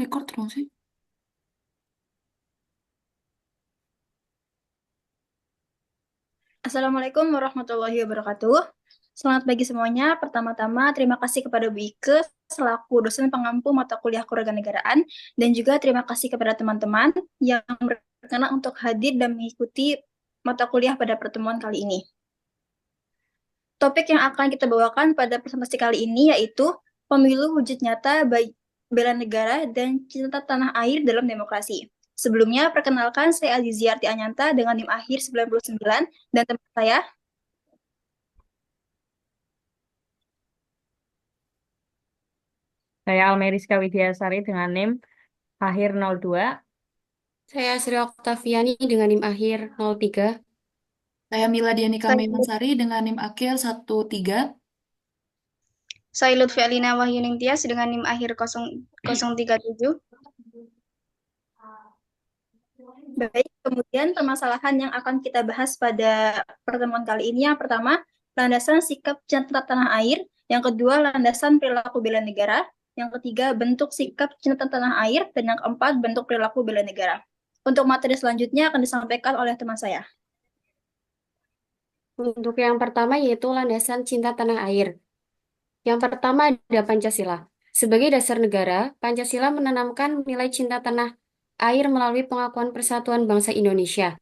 record dong sih? Assalamualaikum warahmatullahi wabarakatuh. Selamat pagi semuanya. Pertama-tama, terima kasih kepada Bu Ike selaku dosen pengampu mata kuliah kewarganegaraan dan juga terima kasih kepada teman-teman yang berkenan untuk hadir dan mengikuti mata kuliah pada pertemuan kali ini. Topik yang akan kita bawakan pada presentasi kali ini yaitu pemilu wujud nyata bela negara dan cinta tanah air dalam demokrasi. Sebelumnya, perkenalkan saya Aziziarti Anyanta dengan NIM akhir 99 dan teman saya. Saya Almeriska Widyasari dengan NIM akhir 02. Saya Sri Oktaviani dengan NIM akhir 03. Saya Mila Dianika Saya Maimansari dengan NIM akhir 13. Saya Lutfi Alina Wahyuning Tias dengan NIM akhir 0037. Baik, kemudian permasalahan yang akan kita bahas pada pertemuan kali ini yang pertama, landasan sikap cinta tanah air, yang kedua, landasan perilaku bela negara, yang ketiga, bentuk sikap cinta tanah air, dan yang keempat, bentuk perilaku bela negara. Untuk materi selanjutnya akan disampaikan oleh teman saya. Untuk yang pertama yaitu landasan cinta tanah air. Yang pertama ada Pancasila. Sebagai dasar negara, Pancasila menanamkan nilai cinta tanah air melalui pengakuan persatuan bangsa Indonesia,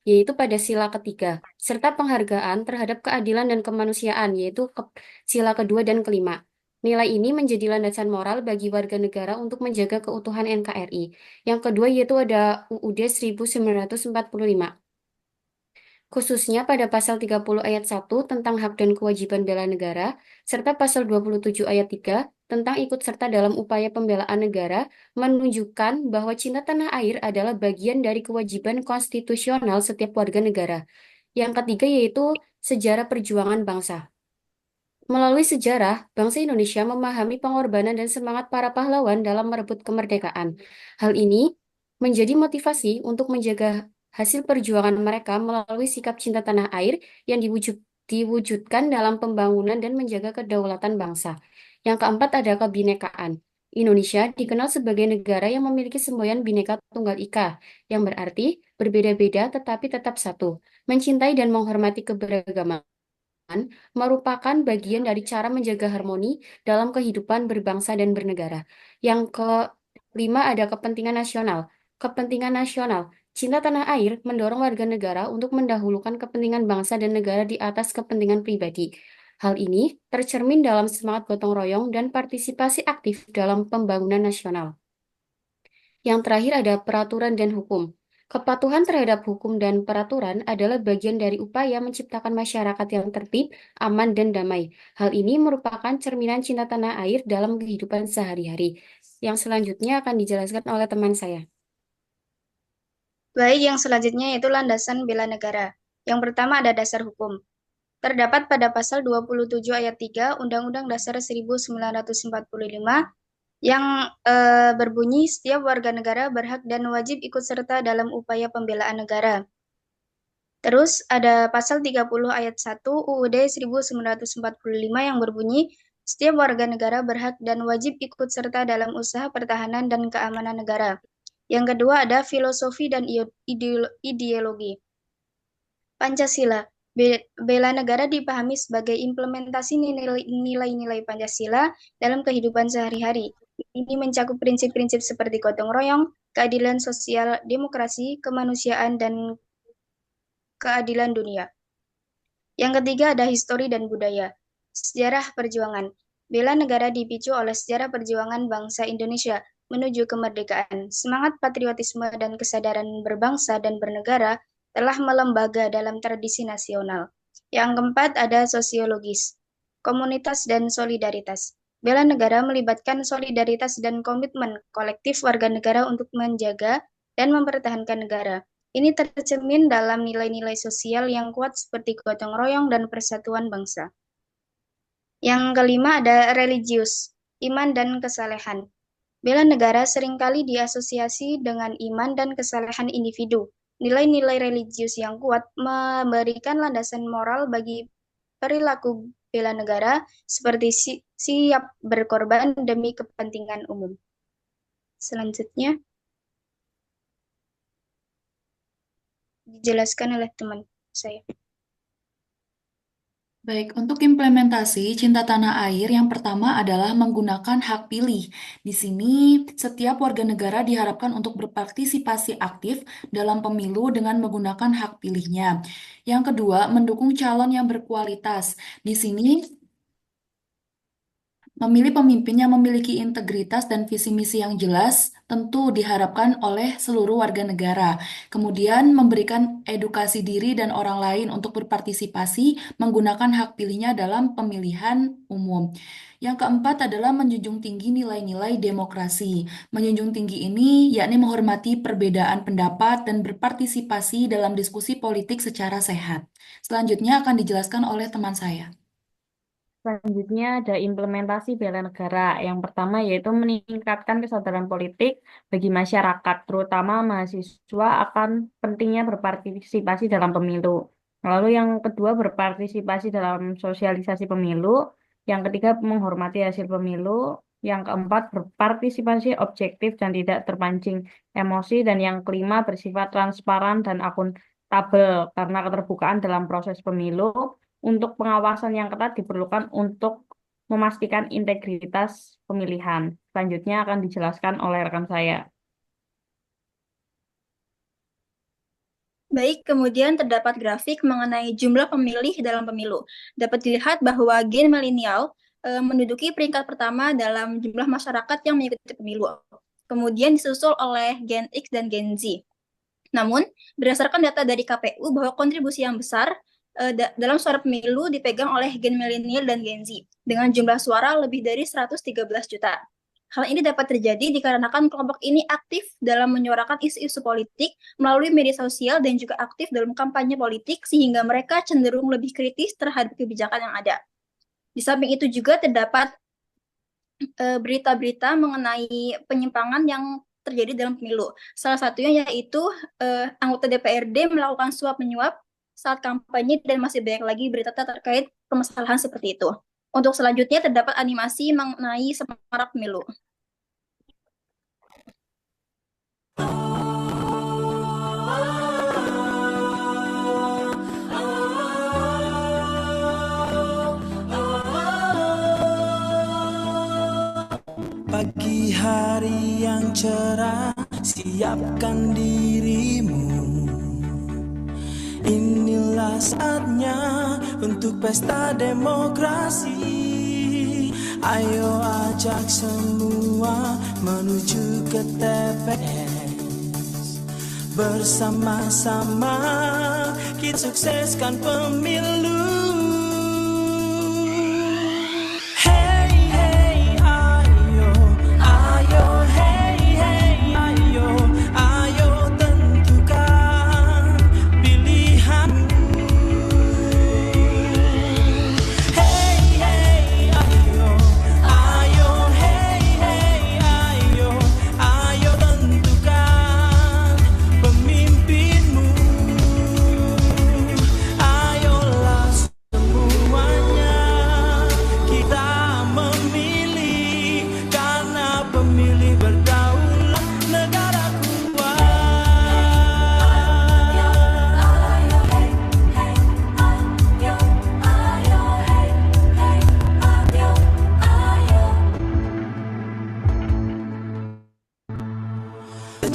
yaitu pada sila ketiga, serta penghargaan terhadap keadilan dan kemanusiaan, yaitu sila kedua dan kelima. Nilai ini menjadi landasan moral bagi warga negara untuk menjaga keutuhan NKRI. Yang kedua yaitu ada UUD 1945. Khususnya pada pasal 30 ayat 1 tentang hak dan kewajiban bela negara, serta pasal 27 ayat 3 tentang ikut serta dalam upaya pembelaan negara, menunjukkan bahwa cinta tanah air adalah bagian dari kewajiban konstitusional setiap warga negara. Yang ketiga yaitu sejarah perjuangan bangsa. Melalui sejarah, bangsa Indonesia memahami pengorbanan dan semangat para pahlawan dalam merebut kemerdekaan. Hal ini menjadi motivasi untuk menjaga hasil perjuangan mereka melalui sikap cinta tanah air yang diwujudkan dalam pembangunan dan menjaga kedaulatan bangsa. Yang keempat ada kebinekaan. Indonesia dikenal sebagai negara yang memiliki semboyan Bhinneka Tunggal Ika, yang berarti berbeda-beda tetapi tetap satu, mencintai dan menghormati keberagaman merupakan bagian dari cara menjaga harmoni dalam kehidupan berbangsa dan bernegara. Yang kelima ada kepentingan nasional. Kepentingan nasional. Cinta tanah air mendorong warga negara untuk mendahulukan kepentingan bangsa dan negara di atas kepentingan pribadi. Hal ini tercermin dalam semangat gotong royong dan partisipasi aktif dalam pembangunan nasional. Yang terakhir ada peraturan dan hukum. Kepatuhan terhadap hukum dan peraturan adalah bagian dari upaya menciptakan masyarakat yang tertib, aman, dan damai. Hal ini merupakan cerminan cinta tanah air dalam kehidupan sehari-hari. Yang selanjutnya akan dijelaskan oleh teman saya. Baik, yang selanjutnya yaitu landasan bela negara. Yang pertama ada dasar hukum. Terdapat pada pasal 27 ayat 3 Undang-Undang Dasar 1945 yang berbunyi setiap warga negara berhak dan wajib ikut serta dalam upaya pembelaan negara. Terus ada pasal 30 ayat 1 UUD 1945 yang berbunyi setiap warga negara berhak dan wajib ikut serta dalam usaha pertahanan dan keamanan negara. Yang kedua ada filosofi dan ideologi. Pancasila. Bela negara dipahami sebagai implementasi nilai-nilai Pancasila dalam kehidupan sehari-hari. Ini mencakup prinsip-prinsip seperti gotong royong, keadilan sosial, demokrasi, kemanusiaan, dan keadilan dunia. Yang ketiga ada histori dan budaya. Sejarah perjuangan. Bela negara dipicu oleh sejarah perjuangan bangsa Indonesia menuju kemerdekaan. Semangat patriotisme dan kesadaran berbangsa dan bernegara telah melembaga dalam tradisi nasional. Yang keempat ada sosiologis. Komunitas dan solidaritas. Bela negara melibatkan solidaritas dan komitmen kolektif warga negara untuk menjaga dan mempertahankan negara. Ini tercermin dalam nilai-nilai sosial yang kuat seperti gotong royong dan persatuan bangsa. Yang kelima ada religius, iman dan kesalehan. Bela negara seringkali diasosiasi dengan iman dan kesalehan individu. Nilai-nilai religius yang kuat memberikan landasan moral bagi perilaku bela negara seperti siap berkorban demi kepentingan umum. Selanjutnya dijelaskan oleh teman saya. Baik, untuk implementasi cinta tanah air yang pertama adalah menggunakan hak pilih. Di sini, setiap warga negara diharapkan untuk berpartisipasi aktif dalam pemilu dengan menggunakan hak pilihnya. Yang kedua, mendukung calon yang berkualitas. Di sini, memilih pemimpin yang memiliki integritas dan visi misi yang jelas tentu diharapkan oleh seluruh warga negara. Kemudian memberikan edukasi diri dan orang lain untuk berpartisipasi menggunakan hak pilihnya dalam pemilihan umum. Yang keempat adalah menjunjung tinggi nilai-nilai demokrasi. Menjunjung tinggi ini yakni menghormati perbedaan pendapat dan berpartisipasi dalam diskusi politik secara sehat. Selanjutnya akan dijelaskan oleh teman saya. Selanjutnya ada implementasi bela negara. Yang pertama yaitu meningkatkan kesadaran politik bagi masyarakat, terutama mahasiswa akan pentingnya berpartisipasi dalam pemilu. Lalu yang kedua berpartisipasi dalam sosialisasi pemilu. Yang ketiga menghormati hasil pemilu. Yang keempat berpartisipasi objektif dan tidak terpancing emosi. Dan yang kelima bersifat transparan dan akuntabel karena keterbukaan dalam proses pemilu. Untuk pengawasan yang ketat diperlukan untuk memastikan integritas pemilihan. Selanjutnya akan dijelaskan oleh rekan saya. Baik, kemudian terdapat grafik mengenai jumlah pemilih dalam pemilu. Dapat dilihat bahwa gen milenial menduduki peringkat pertama dalam jumlah masyarakat yang mengikuti pemilu. Kemudian disusul oleh Gen X dan Gen Z. Namun, berdasarkan data dari KPU bahwa kontribusi yang besar dalam suara pemilu dipegang oleh gen milenial dan Gen Z dengan jumlah suara lebih dari 113 juta. Hal ini dapat terjadi dikarenakan kelompok ini aktif dalam menyuarakan isu-isu politik melalui media sosial dan juga aktif dalam kampanye politik sehingga mereka cenderung lebih kritis terhadap kebijakan yang ada. Di samping itu juga terdapat berita-berita mengenai penyimpangan yang terjadi dalam pemilu. Salah satunya yaitu anggota DPRD melakukan suap menyuap saat kampanye dan masih banyak lagi berita terkait permasalahan seperti itu. Untuk selanjutnya terdapat animasi mengenai semarak pemilu. Pagi hari yang cerah, siapkan dirimu. Inilah saatnya untuk pesta demokrasi. Ayo ajak semua menuju ke TPS. Bersama-sama kita sukseskan pemilu.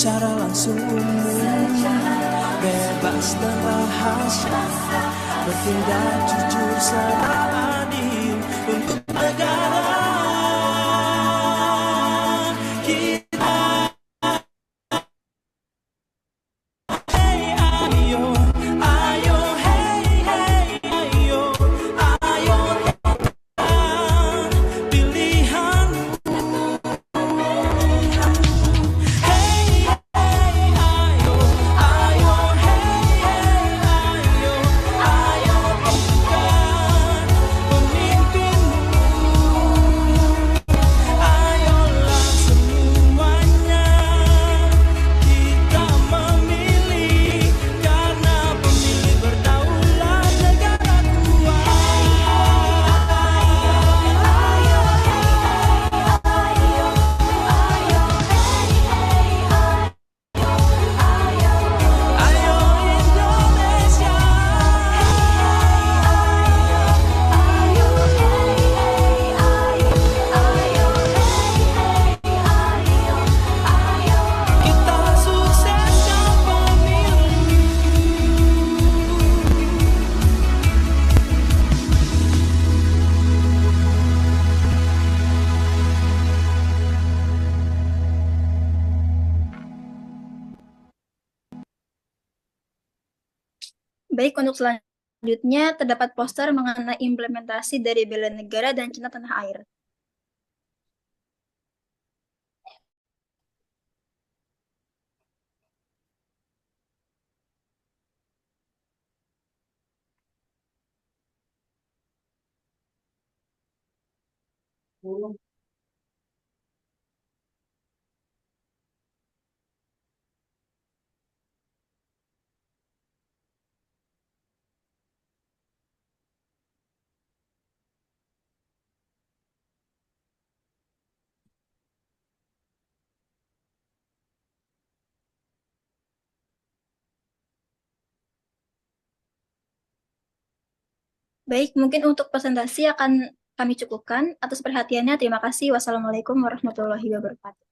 Secara langsung umum, bebas dan rahasia, bertindak jujur serta adil untuk negara kita. Hey ayo, ayo, hey hey ayo, ayo tentukan pilihanmu. Baik, untuk selanjutnya terdapat poster mengenai implementasi dari bela negara dan cinta tanah air. Baik, mungkin untuk presentasi akan kami cukupkan. Atas perhatiannya, terima kasih. Wassalamualaikum warahmatullahi wabarakatuh.